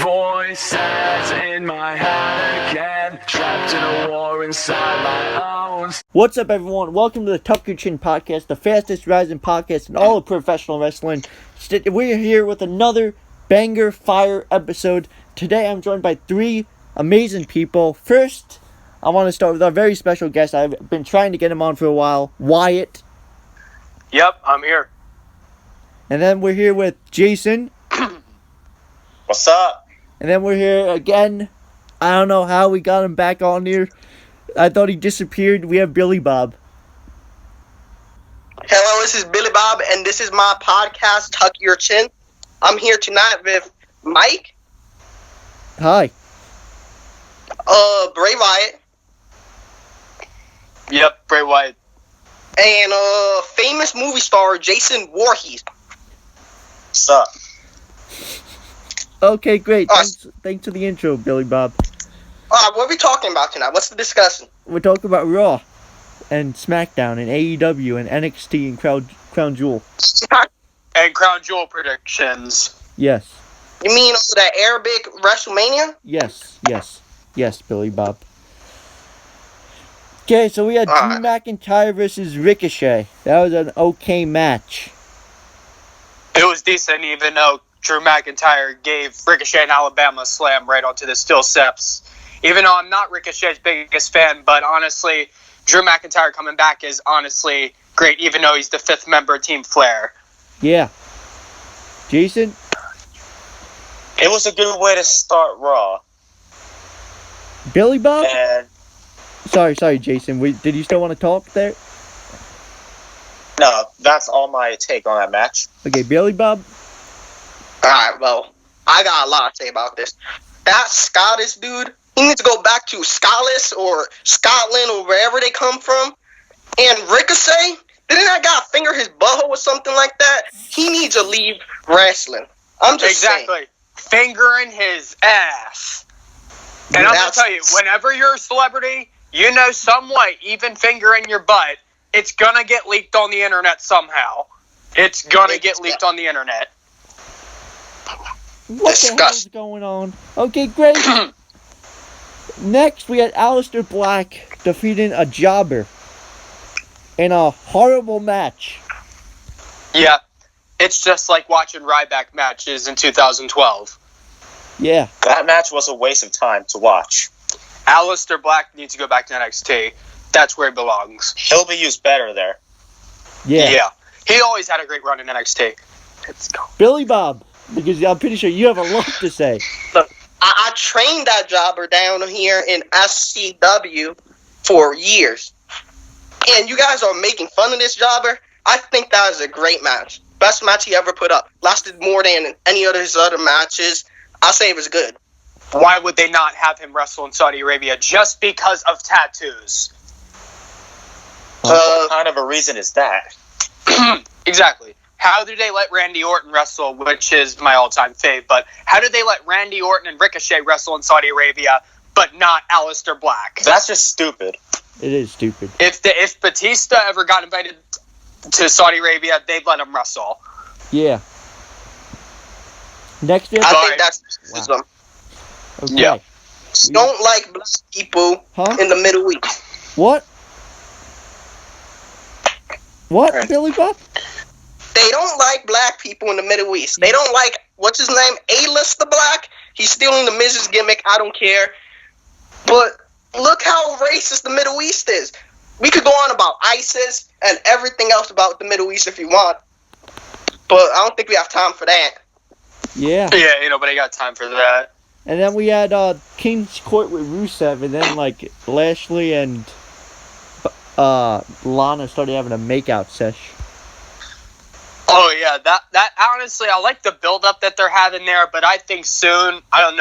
Voices in my head again, trapped in a war inside my own. What's up, everyone? Welcome to the Tuck Your Chin Podcast, the fastest rising podcast in all of professional wrestling. We're here with another banger fire episode. Today I'm joined by three amazing people. First, I want to start with our very special guest. I've been trying to get him on for a while, Wyatt. Yep, I'm here. And then we're here with Jason. What's up? And then we're here again. I don't know how we got him back on here. I thought he disappeared. We have Billy Bob. Hello, this is Billy Bob, and this is my podcast, Tuck Your Chin. I'm here tonight with Mike. Hi. Bray Wyatt. Yep, Bray Wyatt. And famous movie star Jason Voorhees. What's up? Okay, great. Thanks for the intro, Billy Bob. What are we talking about tonight? What's the discussion? We're talking about Raw and Smackdown and AEW and NXT and Crown Jewel. And Crown Jewel predictions. Yes. You mean that Arabic WrestleMania? Yes, Billy Bob. Okay, so we had Drew McIntyre versus Ricochet. That was an okay match. It was decent, even though Drew McIntyre gave Ricochet an Alabama slam right onto the steel steps. Even though I'm not Ricochet's biggest fan, but honestly, Drew McIntyre coming back is honestly great, even though he's the fifth member of Team Flair. Yeah. Jason? It was a good way to start Raw. Billy Bob? And Sorry, Jason. Did you still want to talk there? no, that's all my take on that match. Okay, Billy Bob? Alright, well, I got a lot to say about this. That Scottish dude, he needs to go back to Scotland or Scotland or wherever they come from. And Ricochet, didn't that guy finger his butthole or something like that? He needs to leave wrestling. I'm just saying. Fingering his ass. And I'm going to tell you, whenever you're a celebrity, you know some way, even fingering your butt, it's going to get leaked on the internet somehow. It's going to get leaked on the internet. What the hell's going on? Okay, great. Next, we had Alistair Black defeating a jobber in a horrible match. Yeah, it's just like watching Ryback matches in 2012. Yeah. That match was a waste of time to watch. Alistair Black needs to go back to NXT. That's where he belongs. He'll be used better there. Yeah. He always had a great run in NXT. Let's go. Billy Bob, because I'm pretty sure you have a lot to say. Look, I trained that jobber down here in SCW for years. And you guys are making fun of this jobber. I think that was a great match. Best match he ever put up. Lasted more than any of his other matches. I say it was good. Why would they not have him wrestle in Saudi Arabia just because of tattoos? What kind of a reason is that? Exactly. How do they let Randy Orton wrestle, which is my all-time fave, but how do they let Randy Orton and Ricochet wrestle in Saudi Arabia, but not Alistair Black? That's just stupid. It is stupid. If Batista ever got invited to Saudi Arabia, they'd let him wrestle. Yeah. Next year? I think that's racism. Okay. Yeah. Don't like black people in the Middle East. What? What, Right. Billy Bob? They don't like black people in the Middle East. They don't like, what's his name, A-Lister Black? He's stealing the Miz's gimmick. I don't care. But look how racist the Middle East is. We could go on about ISIS and everything else about the Middle East if you want. But I don't think we have time for that. Yeah. Yeah, ain't nobody got time for that. And then we had King's Court with Rusev, and then like Lashley and Lana started having a makeout sesh. Oh yeah, that honestly, I like the build-up that they're having there, but I think soon, I don't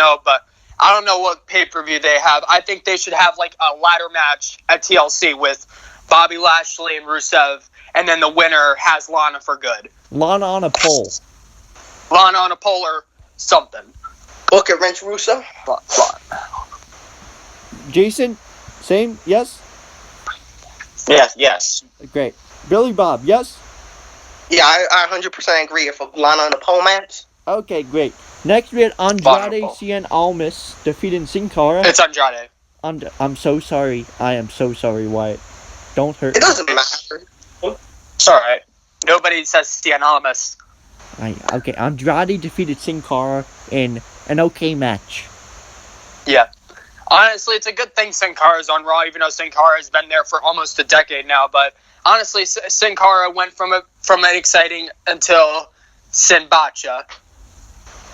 know what pay-per-view they have. I think they should have like a ladder match at TLC with Bobby Lashley and Rusev, and then the winner has Lana for good. Lana on a pole. Lana on a pole or something. Booker Wrench Russo. Jason, same, yes? Yes. Great. Billy Bob, yes? Yeah, I 100% agree. If Lana on the pole match. Okay, great. Next, we had Andrade Wonderful. Cien Almas defeating Sin Cara. It's Andrade. I'm so sorry. I am so sorry, Wyatt. Don't hurt It me. doesn't matter. It's alright. Nobody says Cianalamus. Okay, Andrade defeated Sin Cara in an okay match. Yeah. Honestly, it's a good thing Sin Cara's on Raw, even though Sin Cara has been there for almost a decade now. But honestly, Sin Cara went from an exciting until Sin Bacha,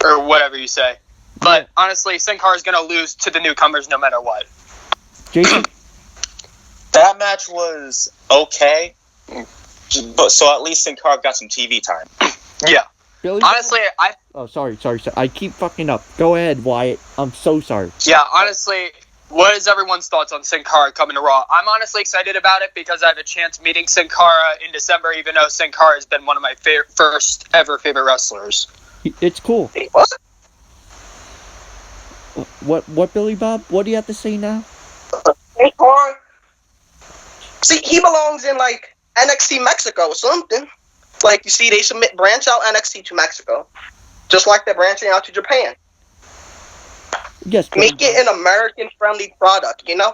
or whatever you say. But honestly, Sin Cara's going to lose to the newcomers no matter what. Jason? That match was okay, but so at least Sin Cara got some TV time. Yeah. Billy? Honestly, Oh, sorry. I keep fucking up. Go ahead, Wyatt. I'm so sorry. honestly, what is everyone's thoughts on Sin Cara coming to Raw? I'm honestly excited about it because I have a chance meeting Sin Cara in December, even though Sin Cara has been one of my first ever favorite wrestlers. It's cool. What? What, Billy Bob? What do you have to say now? Hey, Corey. See, he belongs in like NXT Mexico or something. Like you see, they branch out NXT to Mexico, just like they're branching out to Japan. Yes, Billy Make it an American-friendly product, you know.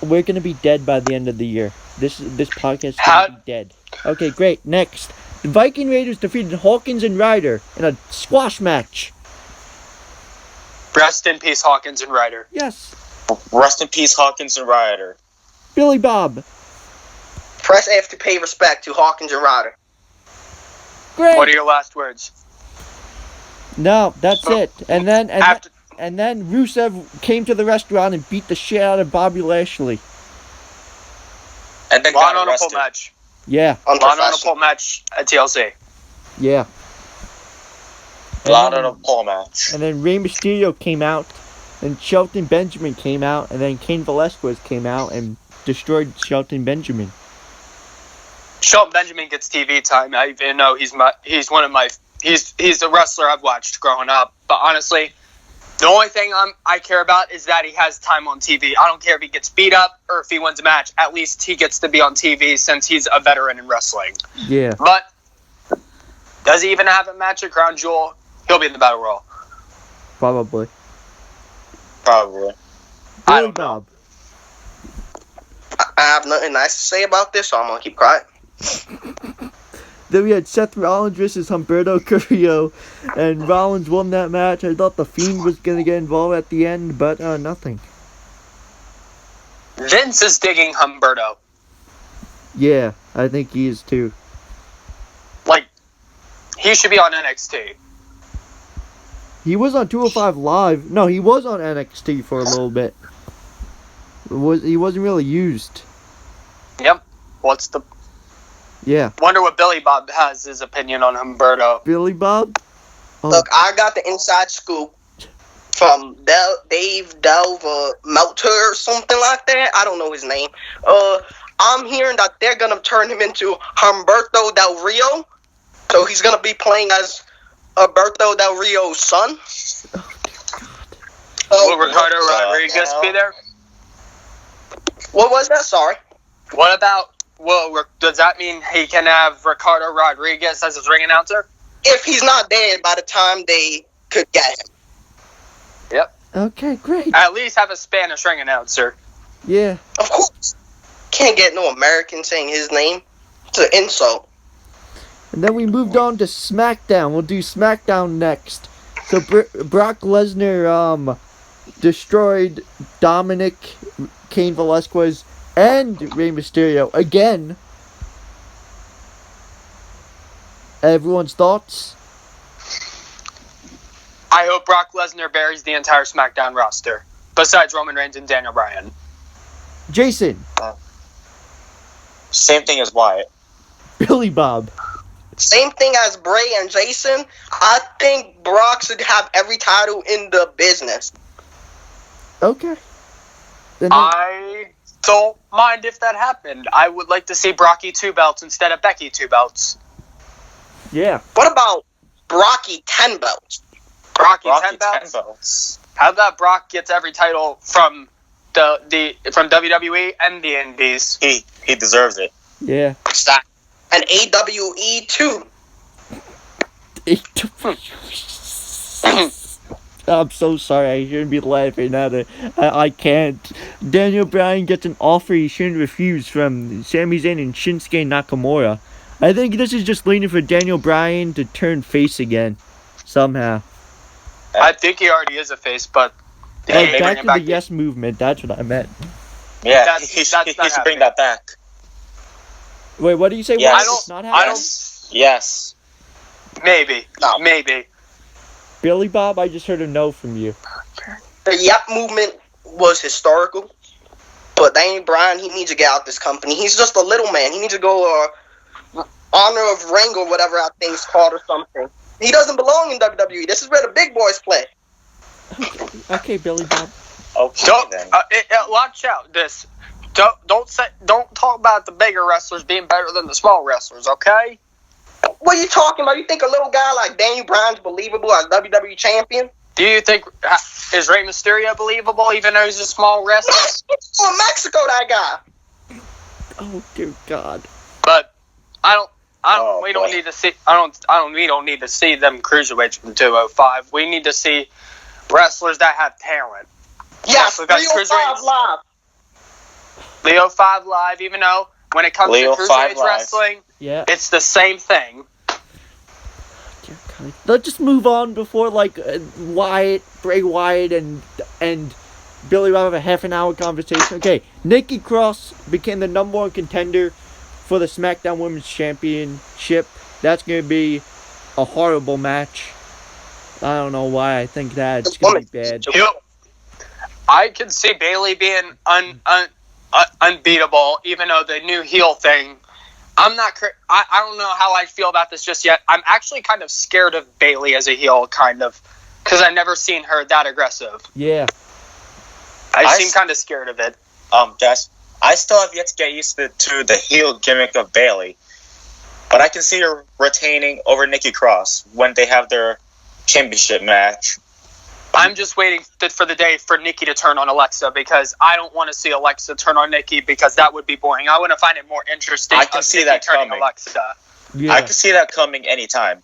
Bob. We're gonna be dead by the end of the year. This podcast is gonna be dead. Okay, great. Next, the Viking Raiders defeated Hawkins and Ryder in a squash match. Rest in peace, Hawkins and Ryder. Yes, Rest in peace, Hawkins and Ryder. Billy Bob. Press F to pay respect to Hawkins and Ryder. Great. What are your last words? No, that's it. And then After- and then Rusev came to the restaurant and beat the shit out of Bobby Lashley. And then Law got on a pole arrested. match. Yeah, Law on a Unprofessional. pole match at TLC. yeah. Lot on a pole match. And then Rey Mysterio came out, and Shelton Benjamin came out, and then Cain Velasquez came out and destroyed Shelton Benjamin. Shelton Benjamin gets TV time. I even know he's a wrestler I've watched growing up. But honestly, the only thing I care about is that he has time on TV. I don't care if he gets beat up or if he wins a match. At least he gets to be on TV since he's a veteran in wrestling. Yeah. But does he even have a match at Crown Jewel? He'll be in the Battle Royal. Probably. Probably. I Billy don't know. Bob. I have nothing nice to say about this, so I'm gonna keep quiet. Then we had Seth Rollins versus Humberto Carrillo, and Rollins won that match. I thought The Fiend was going to get involved at the end, but nothing. Vince is digging Humberto. Yeah, I think he is too. Like, he should be on NXT. He was on 205 Live. No, he was on NXT for a little bit. He wasn't really used. Yep. What's the... Yeah. Wonder what Billy Bob has his opinion on Humberto. Billy Bob? Oh, Look, I got the inside scoop from Dave Delva Meltzer or something like that. I don't know his name. I'm hearing that they're gonna turn him into Humberto Del Rio, so he's gonna be playing as Humberto Del Rio's son. Will Ricardo Rodriguez be there? What was that? Sorry. What about... Well, does that mean he can have Ricardo Rodriguez as his ring announcer? If he's not dead by the time they could get him. Yep. okay, great. At least have a Spanish ring announcer. Yeah. Of course. Can't get no American saying his name. It's an insult. And then we moved on to SmackDown. We'll do SmackDown next. So Brock Lesnar destroyed Dominic, Cain Velasquez, and Rey Mysterio again. Everyone's thoughts? I hope Brock Lesnar buries the entire SmackDown roster, besides Roman Reigns and Daniel Bryan. Jason. Same thing as Wyatt. Billy Bob. Same thing as Bray and Jason. I think Brock should have every title in the business. Okay. And then, I don't mind if that happened. I would like to see Brocky 2 belts instead of Becky 2 belts. yeah. What about Brocky 10 belts? Brocky 10 Rocky belts? 10 belts. How about Brock gets every title from from WWE and the Indies? He deserves it. Yeah. What's that? And AWE too. I'm so sorry. I shouldn't be laughing at it. I can't. Daniel Bryan gets an offer he shouldn't refuse from Sami Zayn and Shinsuke Nakamura. I think this is just leaning for Daniel Bryan to turn face again, somehow. I think he already is a face, but Like back to the Yes movement. That's what I meant. Yeah, he should bring that back. Wait, what do you say? Yes. It's not happening? Yes. Maybe. No. Maybe. Billy Bob, I just heard a no from you. The Yep movement was historical, but Daniel Bryan, he needs to get out this company. He's just a little man. He needs to go honor of rank or whatever that thing's called or something. He doesn't belong in WWE. This is where the big boys play. Okay, Billy Bob. Okay, then. Watch out. Don't talk about the bigger wrestlers being better than the small wrestlers, okay? What are you talking about? You think a little guy like Daniel Bryan's believable as WWE champion? Do you think is Rey Mysterio believable, even though he's a small wrestler? Oh, Mexico, that guy. Oh dear God. But we don't boy. need to see. We don't need to see them cruiserweights from 205. We need to see wrestlers that have talent. Yes, we got 305 Live. Leo 5 Live, even though when it comes Leo to 5 cruiserweight Live. wrestling, Yeah. it's the same thing. Dear God. Let's just move on before Bray Wyatt, and Billy Bob have a half an hour conversation. Okay, Nikki Cross became the #1 contender for the SmackDown Women's Championship. That's gonna be a horrible match. I don't know why I think that. It's gonna be bad. I can see Bayley being unbeatable, even though the new heel thing. I don't know how I feel about this just yet. I'm actually kind of scared of Bayley as a heel, kind of, because I've never seen her that aggressive. Yeah. I seem kind of scared of it. Jess, I still have yet to get used to the heel gimmick of Bayley, but I can see her retaining over Nikki Cross when they have their championship match. I'm just waiting for the day for Nikki to turn on Alexa, because I don't want to see Alexa turn on Nikki, because that would be boring. I want to find it more interesting. I can see Nikki that turning coming. Alexa. Yeah. I can see that coming anytime.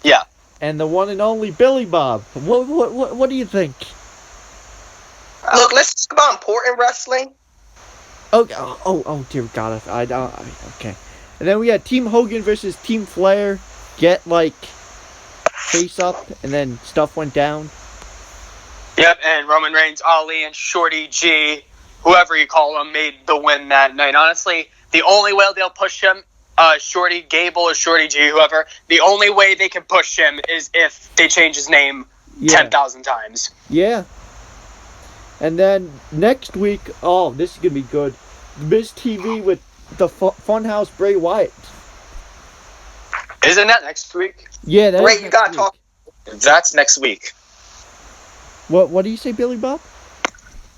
Yeah. And the one and only Billy Bob. What do you think? Look, let's talk about important wrestling. Oh dear God. Okay. And then we had Team Hogan versus Team Flair. Get face up, and then stuff went down. Yep, and Roman Reigns, Ali, and Shorty G, whoever you call them, made the win that night. Honestly, the only way they'll push him, Shorty Gable or Shorty G, whoever, the only way they can push him is if they change his name 10,000 times. Yeah. And then next week, this is going to be good. Miz TV with the Funhouse Bray Wyatt. Isn't that next week? Yeah, that's Ray, you gotta talk. That's next week. What do you say, Billy Bob?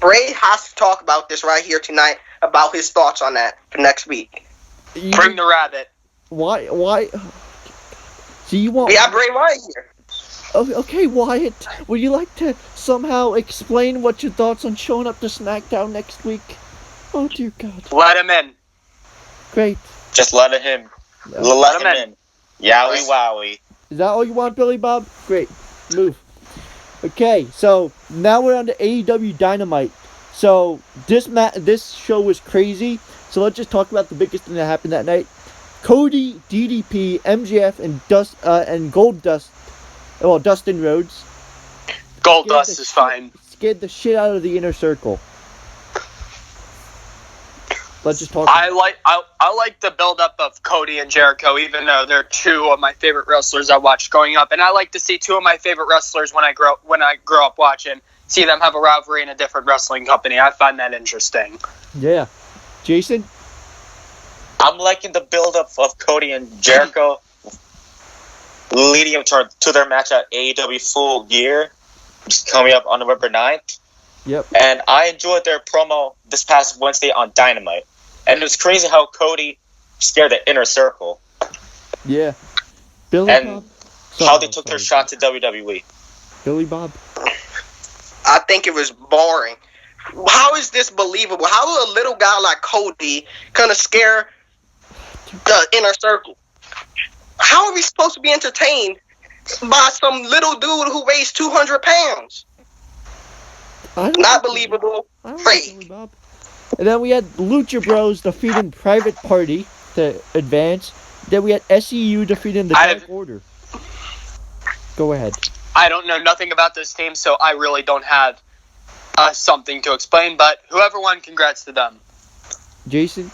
Bray has to talk about this right here tonight, about his thoughts on that for next week. Bring the rabbit. Why? So you want... We have Bray Wyatt here. Okay, Wyatt. Would you like to somehow explain what your thoughts on showing up to SmackDown next week? Oh, dear God. Let him in. Great. Just let him in. Yowie wowie. Is that all you want, Billy Bob? Great. Move. Okay, so now we're on to AEW Dynamite. So this show was crazy. So let's just talk about the biggest thing that happened that night. Cody, DDP, MJF, and Dustin Rhodes. Goldust is fine. Scared the shit out of the Inner Circle. Let's just talk. I like the build-up of Cody and Jericho, even though they're two of my favorite wrestlers I watched growing up, and I like to see two of my favorite wrestlers when I grow up watching, see them have a rivalry in a different wrestling company. I find that interesting. Yeah, Jason. I'm liking the build-up of Cody and Jericho, leading up to their match at AEW Full Gear, which is coming up on November 9th. Yep. And I enjoyed their promo this past Wednesday on Dynamite. And it was crazy how Cody scared the Inner Circle. Yeah. Billy and Bob? how they took their shot to WWE. Billy Bob? I think it was boring. How is this believable? How will a little guy like Cody kind of scare the Inner Circle? How are we supposed to be entertained by some little dude who weighs 200 pounds. Not believable. Fake. And then we had Lucha Bros defeating Private Party to advance. Then we had SEU defeating the Dark Order. Go ahead. I don't know nothing about this team, so I really don't have something to explain. But whoever won, congrats to them. Jason?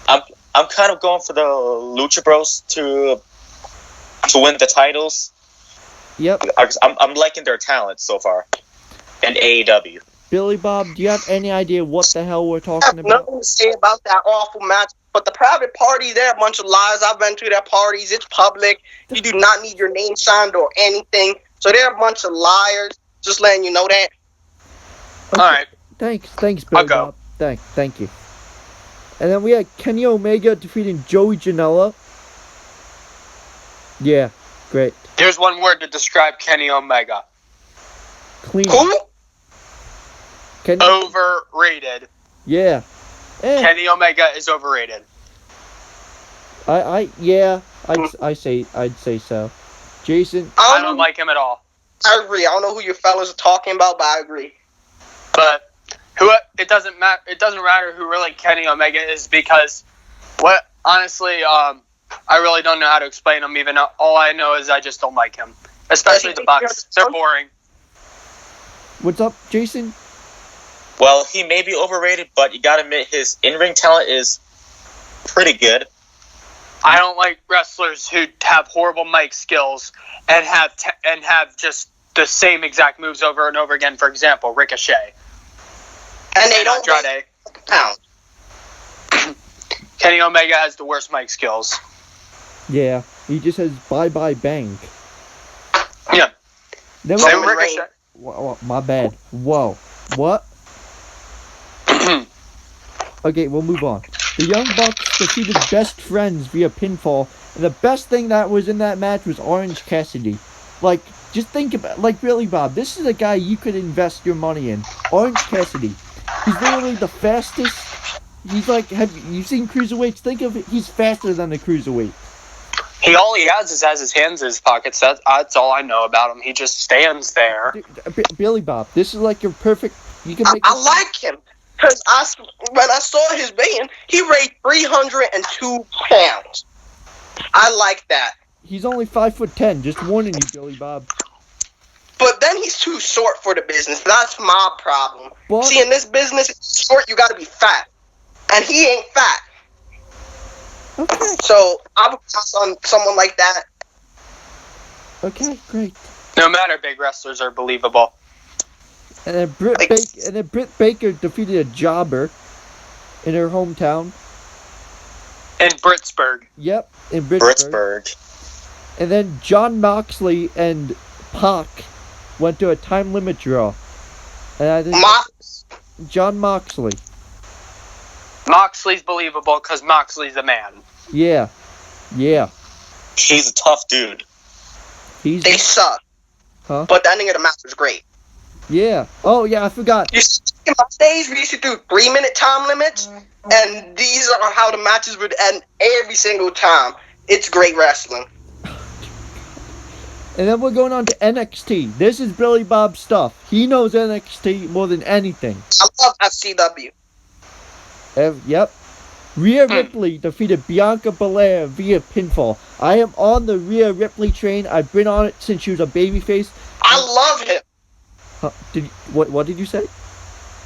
I'm kind of going for the Lucha Bros to win the titles. Yep. I'm liking their talent so far in AEW. Billy Bob, do you have any idea what the hell we're talking I have about? nothing to say about that awful match, but the Private Party, they're a bunch of liars. I've been to their parties. It's public. You do not need your name signed or anything. So they're a bunch of liars. Just letting you know that. Okay. All right. Thanks, Billy Bob. Thank you. And then we had Kenny Omega defeating Joey Janela. Yeah, great. Here's one word to describe Kenny Omega. Clean. Who? Overrated. Yeah. Kenny Omega is overrated. I'd say so. Jason? I don't like him at all. I agree. I don't know who you fellas are talking about, but I agree. But it doesn't matter. It doesn't matter who really Kenny Omega is because honestly, I really don't know how to explain him. Even all I know is I just don't like him, especially the Bucks. They're boring. What's up, Jason? Well, he may be overrated, but you gotta admit his in-ring talent is pretty good. I don't like wrestlers who have horrible mic skills and have just the same exact moves over and over again. For example, Ricochet. And they don't Andrade. pound. Kenny Omega has the worst mic skills. Yeah, he just has bye-bye bang. Yeah. Then Same we- with Ricochet. Whoa, my bad. Whoa. What? Okay, we'll move on. The Young Bucks defeated Best Friends via pinfall, and the best thing that was in that match was Orange Cassidy. Like, just think about, really, Bob, this is a guy you could invest your money in. Orange Cassidy. He's literally the fastest. He's like, have you seen cruiserweights? Think of it, he's faster than a cruiserweight. All he has his hands in his pockets. That's all I know about him. He just stands there. Dude, Billy Bob, this is like your perfect. You can make. I like him because when I saw his band, he weighed 302 pounds. I like that. He's only 5'10", just warning you, Billy Bob. But then he's too short for the business. That's my problem. What? See, in this business, short, you got to be fat, and he ain't fat. Okay. So I would pass on someone like that. Okay, great. No matter, big wrestlers are believable. And then Britt Baker defeated a jobber in her hometown. In Britsburg. Yep, in Britsburg. Britsburg. And then John Moxley and Pac went to a time limit draw. And I think John Moxley. Moxley's believable because Moxley's a man. Yeah. He's a tough dude. They suck. Huh? But the ending of the match was great. Yeah. Oh, yeah, I forgot. You see, in my days, we used to do 3-minute time limits, and these are how the matches would end every single time. It's great wrestling. And then we're going on to NXT. This is Billy Bob's stuff. He knows NXT more than anything. I love FCW. Yep. Rhea Ripley defeated Bianca Belair via pinfall. I am on the Rhea Ripley train. I've been on it since she was a babyface. I love him. What did you say?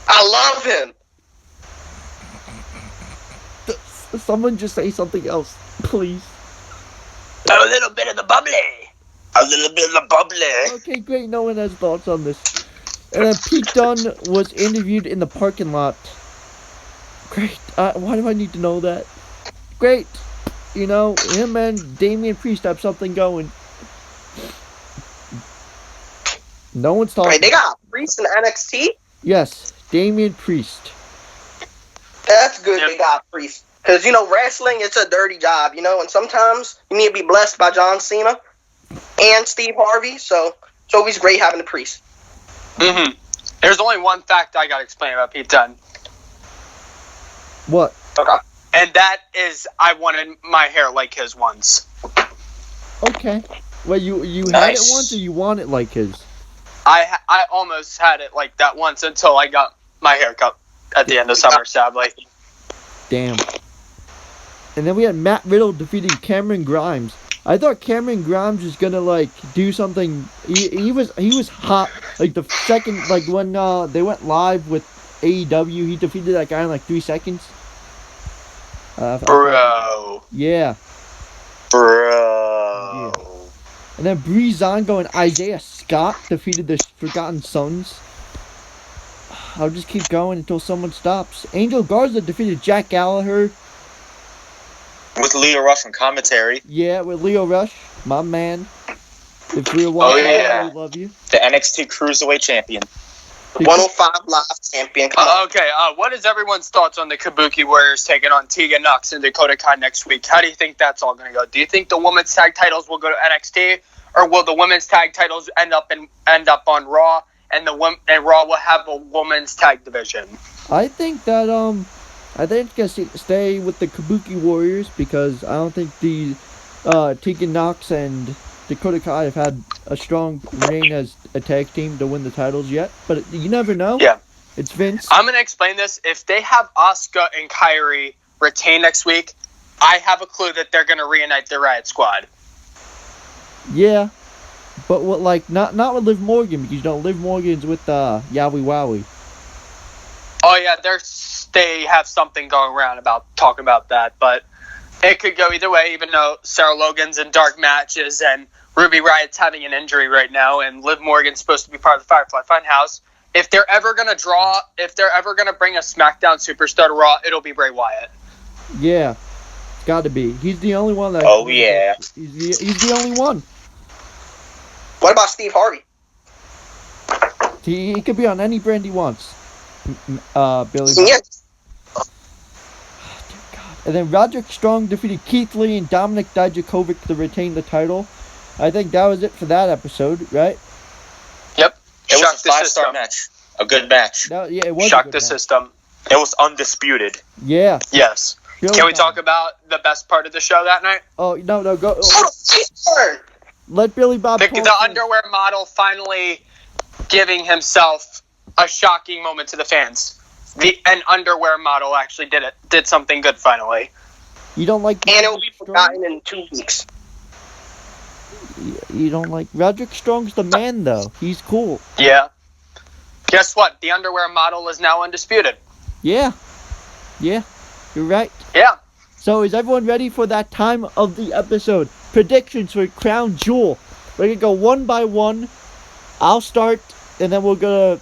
I love him. Someone just say something else, please. A little bit of the bubbly. A little bit of the bubbly. Okay, great. No one has thoughts on this. And then Pete Dunne was interviewed in the parking lot. Great. Why do I need to know that? Great. You know, him and Damian Priest have something going. No one's talking. Wait, they got Priest in NXT? Yes, Damian Priest. That's good they got Priest. Because, you know, wrestling, it's a dirty job, you know, and sometimes you need to be blessed by John Cena and Steve Harvey, so it's always great having the Priest. Mm-hmm. There's only one fact I got to explain about Pete Dunne. What? Okay. And that is, I wanted my hair like his once. Okay. Wait, you had it Nice. once, or you want it like his? I almost had it like that once until I got my haircut at the end of summer, sadly. Damn. And then we had Matt Riddle defeating Cameron Grimes. I thought Cameron Grimes was gonna like do something. He was hot. Like the second, like when they went live with AEW, he defeated that guy in like 3 seconds. Bro. Yeah. Bro. And then Breezango and Isaiah Scott defeated the Forgotten Sons. I'll just keep going until someone stops. Angel Garza defeated Jack Gallagher. With Leo Rush on commentary. Yeah, with Leo Rush, my man. If you're watching, yeah. we love you. The NXT Cruiserweight Champion. 105 Live champion. Come on. Okay, what is everyone's thoughts on the Kabuki Warriors taking on Tegan Nox and Dakota Kai next week? How do you think that's all going to go? Do you think the women's tag titles will go to NXT, or will the women's tag titles end up on Raw, and Raw will have a women's tag division? I think that I think it's gonna stay with the Kabuki Warriors because I don't think the Tegan Nox and Dakota Kai have had a strong reign as a tag team to win the titles yet. But you never know. Yeah. It's Vince. I'm going to explain this. If they have Asuka and Kairi retain next week, I have a clue that they're going to reunite the Riot Squad. Yeah. But what, like not with Liv Morgan, because Liv Morgan's with Yowie Wowie. Oh yeah, they have something going around about talking about that, but it could go either way. Even though Sarah Logan's in dark matches and Ruby Riot's having an injury right now, and Liv Morgan's supposed to be part of the Firefly Funhouse. If they're ever gonna bring a SmackDown superstar to Raw, it'll be Bray Wyatt. Yeah, it's got to be. He's the only one that. Oh yeah. He's the only one. What about Steve Harvey? He could be on any brand he wants. Billy. Yeah. And then Roderick Strong defeated Keith Lee and Dominic Dijakovic to retain the title. I think that was it for that episode, right? Yep. It Shock was a the 5-star system. match. A good match. Yeah, it was. Shock a good the match. system. It was undisputed. Yeah. Yes. Really Can we fun. talk about the best part of the show that night? Oh no, go. Oh, Let Billy Bob. The underwear model finally giving himself a shocking moment to the fans. An underwear model actually did something good finally. You don't like. and it will be Strong? forgotten in 2 weeks. You don't like Roderick Strong's the man though. He's cool. Yeah. Guess what? The underwear model is now undisputed. Yeah. You're right. Yeah. So is everyone ready for that time of the episode? Predictions for Crown Jewel. We're gonna go one by one. I'll start, and then we'll go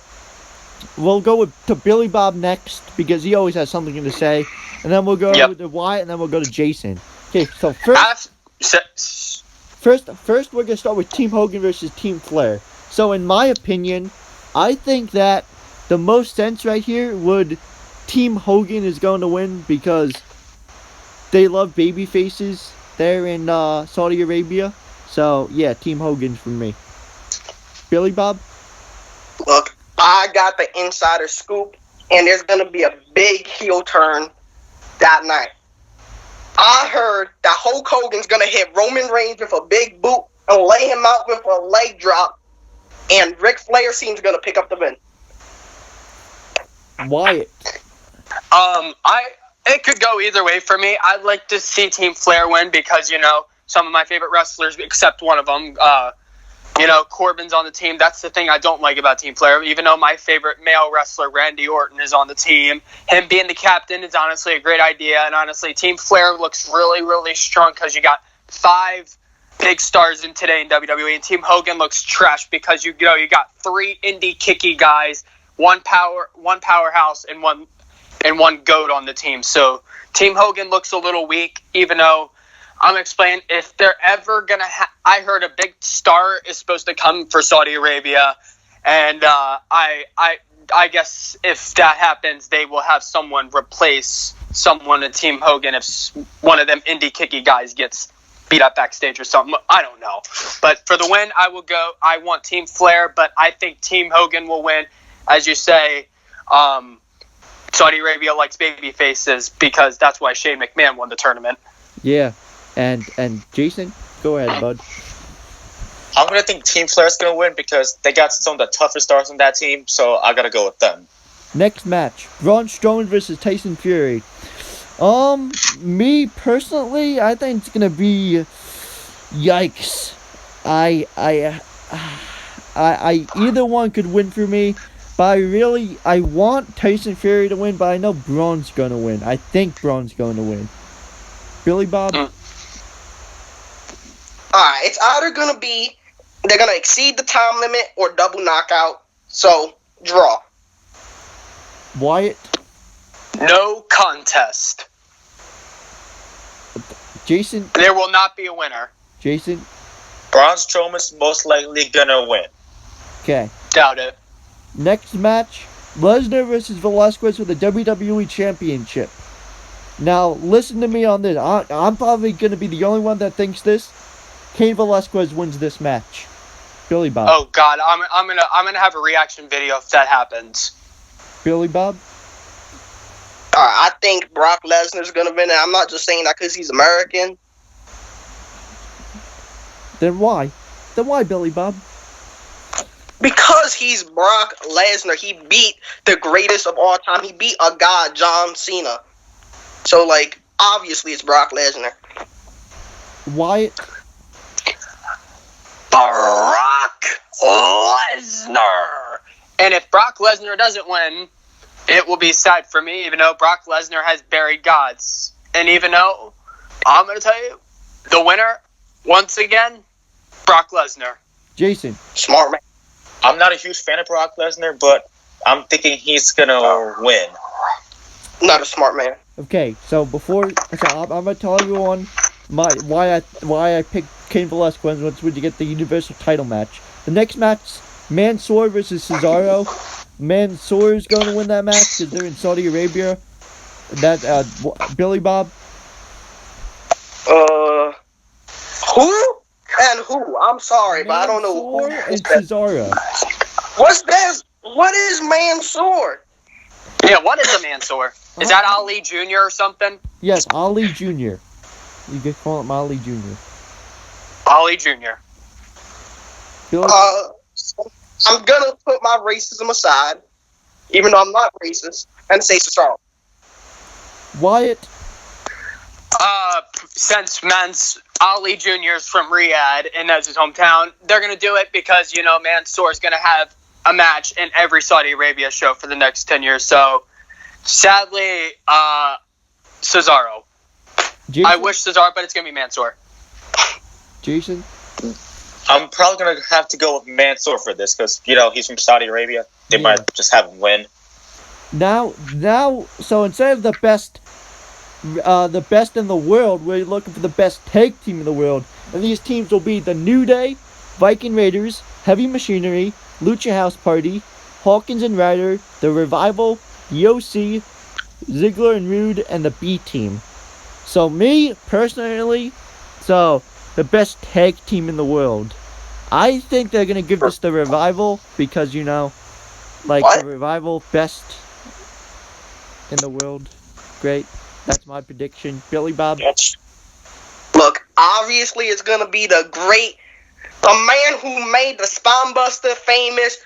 to Billy Bob next because he always has something to say, and then we'll go to Wyatt, and then we'll go to Jason. Okay, so first we're gonna start with Team Hogan versus Team Flair. So in my opinion, I think that the most sense right here would Team Hogan is going to win because they love baby faces there in Saudi Arabia. So yeah, Team Hogan for me. Billy Bob? Look, I got the insider scoop, and there's going to be a big heel turn that night. I heard that Hulk Hogan's going to hit Roman Reigns with a big boot and lay him out with a leg drop, and Ric Flair seems going to pick up the win. Wyatt. It could go either way for me. I'd like to see Team Flair win because, some of my favorite wrestlers, except one of them, Corbin's on the team. That's the thing I don't like about Team Flair. Even though my favorite male wrestler, Randy Orton, is on the team, him being the captain is honestly a great idea. And honestly, Team Flair looks really, really strong because you got 5 big stars in today in WWE, and Team Hogan looks trash because you got 3 indie kicky guys, one powerhouse, and one goat on the team. So Team Hogan looks a little weak, even though I'm explaining if they're ever gonna. I heard a big star is supposed to come for Saudi Arabia, and I guess if that happens, they will have someone replace someone in Team Hogan if one of them indie kicky guys gets beat up backstage or something. I don't know, but for the win, I want Team Flair, but I think Team Hogan will win, as you say. Saudi Arabia likes baby faces because that's why Shane McMahon won the tournament. Yeah. And Jason, go ahead, bud. I'm gonna think Team Flair's gonna win because they got some of the toughest stars on that team, so I gotta go with them. Next match, Braun Strowman versus Tyson Fury. Me personally, I think it's gonna be, yikes. I either one could win for me, but I want Tyson Fury to win, but I know Braun's gonna win. I think Braun's going to win. Billy Bob? Alright, it's either gonna be they're gonna exceed the time limit or double knockout. So draw. Wyatt? No contest. Jason? There will not be a winner. Jason? Braun Strowman's most likely gonna win. Okay. Doubt it. Next match, Lesnar versus Velasquez for the WWE Championship. Now, listen to me on this. I'm probably going to be the only one that thinks this. Cain Velasquez wins this match. Billy Bob. Oh God, I'm gonna have a reaction video if that happens. Billy Bob? I think Brock Lesnar's gonna win it. I'm not just saying that because he's American. Then why? Then why, Billy Bob? Because he's Brock Lesnar. He beat the greatest of all time. He beat a god, John Cena. So, like, obviously it's Brock Lesnar. Wyatt? Brock Lesnar. And if Brock Lesnar doesn't win, it will be sad for me, even though Brock Lesnar has buried gods. And even though, I'm going to tell you, the winner, once again, Brock Lesnar. Jason? Smart man. I'm not a huge fan of Brock Lesnar, but I'm thinking he's gonna win. Not a smart man. Okay, so I'm gonna tell everyone why I picked Cain Velasquez once we get the Universal title match. The next match, Mansoor versus Cesaro. Mansoor is going to win that match because they're in Saudi Arabia. Billy Bob. Who and who? I'm sorry, but I don't know who. Mansoor and Cesaro. What's this? What is Mansoor? Yeah, what is a Mansoor? Is that Ali Jr. or something? Yes, Ali Jr. You can call him Ali Jr. Ali Jr. Billy? I'm gonna put my racism aside, even though I'm not racist, and say Cesaro. Wyatt? Since Ali Jr. is from Riyadh and that's his hometown, they're gonna do it because, you know, Mansoor is gonna have a match in every Saudi Arabia show for the next 10 years. So, sadly, Cesaro. Jason? I wish Cesaro, but it's gonna be Mansoor. Jason? I'm probably gonna have to go with Mansoor for this because, you know, he's from Saudi Arabia. They might just have him win. Now, so instead of the best in the world, we're looking for the best tag team in the world. And these teams will be the New Day, Viking Raiders, Heavy Machinery, Lucha House Party, Hawkins and Ryder, The Revival, the OC, Ziggler and Roode, and the B Team. So me, personally, the best tag team in the world. I think they're going to give this the Revival because, you know, like What? the Revival, best in the world. Great. That's my prediction. Billy Bob? Look, obviously it's gonna be the man who made the Spinebuster famous,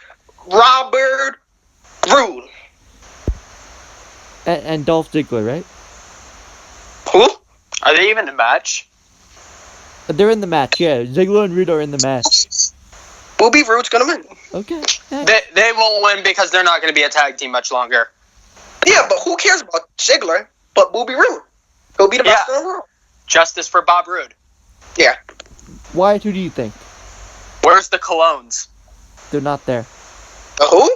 Robert Roode. And Dolph Ziggler, right? Who? Are they even in a match? They're in the match, yeah. Ziggler and Roode are in the match. Booby Roode's gonna win. Okay. They won't win because they're not going to be a tag team much longer. Yeah, but who cares about Ziggler? But Booby Roode. He'll be the best in the world. Justice for Bob Roode. Yeah. Wyatt, who do you think? Where's the Colognes? They're not there. The who?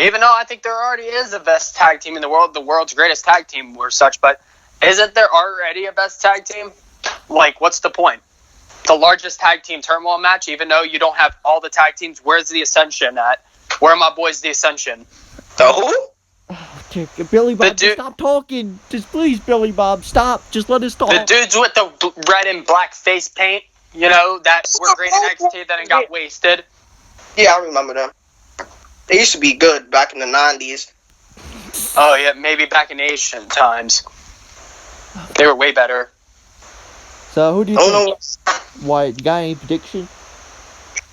Even though I think there already is the best tag team in the world's greatest tag team or such, but isn't there already a best tag team? Like, what's the point? The largest tag team turmoil match, even though you don't have all the tag teams, where's the Ascension at? Where are my boys, the Ascension? The who? Oh, Billy Bob, just stop talking. Just please, Billy Bob, stop. Just let us talk. The dudes with the red and black face paint, you know, that were great in NXT, then it got wasted. Yeah, I remember them. They used to be good back in the 90s. Oh, yeah, maybe back in Asian times. They were way better. So who do you I think? don't know. Wyatt, you got any prediction?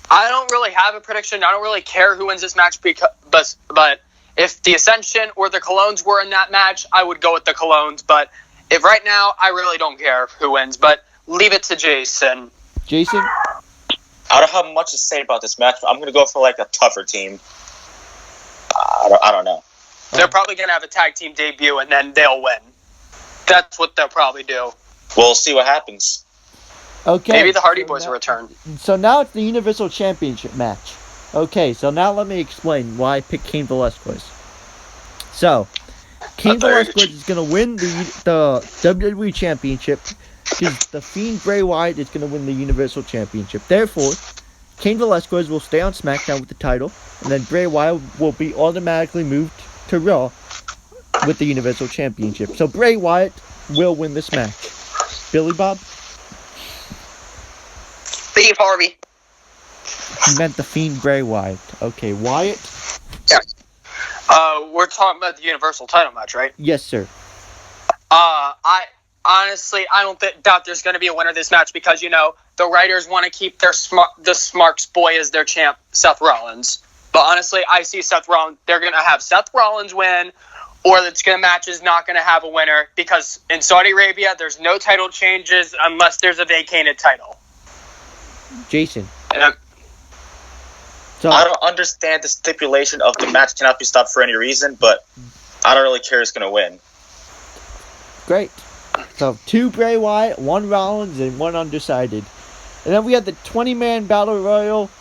I don't really have a prediction. I don't really care who wins this match, but if the Ascension or the Colognes were in that match, I would go with the Colognes. But if right now, I really don't care who wins. But leave it to Jason. Jason? I don't have much to say about this match, but I'm going to go for like a tougher team. I don't know. They're probably going to have a tag team debut, and then they'll win. That's what they'll probably do. We'll see what happens. Okay. Maybe the Hardy Boys will return. So now it's the Universal Championship match. Okay, so now let me explain why I picked Cain Velasquez. So, Cain Velasquez is going to win the WWE Championship because the Fiend Bray Wyatt is going to win the Universal Championship. Therefore, Cain Velasquez will stay on SmackDown with the title, and then Bray Wyatt will be automatically moved to Raw with the Universal Championship. So Bray Wyatt will win this match. Billy Bob? Steve Harvey. He meant the Fiend Bray Wyatt. Okay, Wyatt? Yeah. We're talking about the Universal title match, right? Yes, sir. I don't doubt there's going to be a winner of this match because, the writers want to keep the Smarks boy as their champ, Seth Rollins. But honestly, I see Seth Rollins. They're going to have Seth Rollins win, or the match is not going to have a winner because in Saudi Arabia, there's no title changes unless there's a vacated title. Jason. So I don't understand the stipulation of the match cannot be stopped for any reason, but I don't really care who's going to win. Great. So 2 Bray Wyatt, 1 Rollins, and 1 undecided. And then we have the 20-man Battle Royal.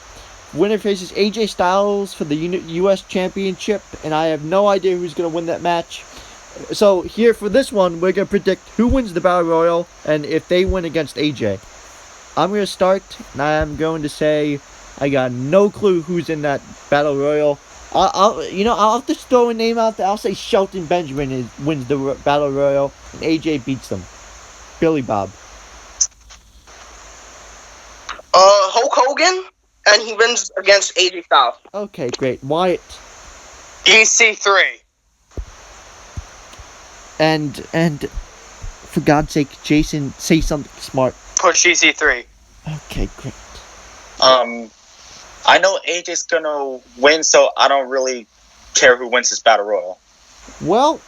Winner faces AJ Styles for the U.S. Championship, and I have no idea who's going to win that match. So here for this one, we're going to predict who wins the Battle Royal and if they win against AJ. I'm going to start, and I'm going to say I got no clue who's in that Battle Royal. I'll just throw a name out there. I'll say Shelton Benjamin wins the Battle Royal, and AJ beats them. Billy Bob. Hulk Hogan, and he wins against AJ Styles. Okay, great. Wyatt. EC3. And for God's sake, Jason, say something smart. Push EC3. Okay, great. I know AJ's gonna win, so I don't really care who wins this Battle Royal. Well,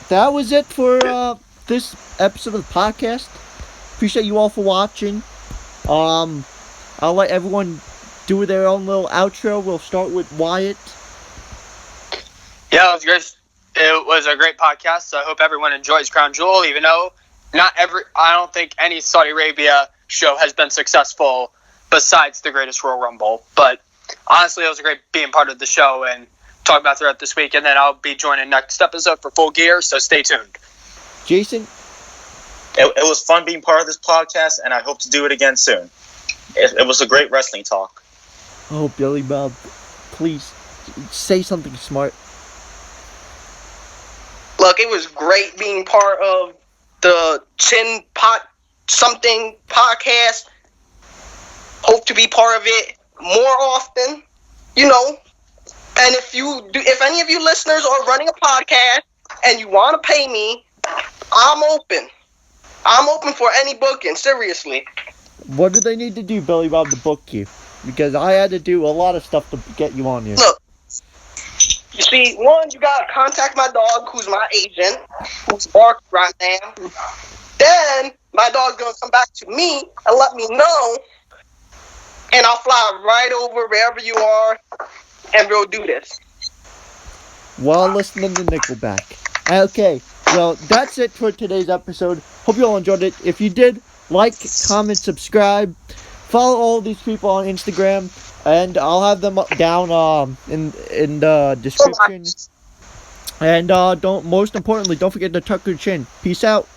that was it for this episode of the podcast. Appreciate you all for watching. I'll let everyone do their own little outro. We'll start with Wyatt. Yeah, it was great. It was a great podcast. So I hope everyone enjoys Crown Jewel, even though I don't think any Saudi Arabia show has been successful besides the Greatest Royal Rumble. But honestly, it was a great being part of the show and talk about throughout this week. And then I'll be joining next episode for Full Gear, so stay tuned. Jason? It was fun being part of this podcast, and I hope to do it again soon. It was a great wrestling talk. Oh, Billy Bob, please say something smart. Look, it was great being part of the Chin Pot Something podcast. Hope to be part of it more often, And if any of you listeners are running a podcast and you want to pay me, I'm open. I'm open for any booking, seriously. What do they need to do, Billy Bob, to book you? Because I had to do a lot of stuff to get you on here. Look, you see, one, you gotta contact my dog, who's my agent, who's barking right now. Then, my dog's gonna come back to me and let me know, and I'll fly right over wherever you are, and we'll do this. While listening to Nickelback. Okay, well, that's it for today's episode. Hope you all enjoyed it. If you did, like, comment, subscribe. Follow all these people on Instagram, and I'll have them down in the description. And most importantly, don't forget to tuck your chin. Peace out.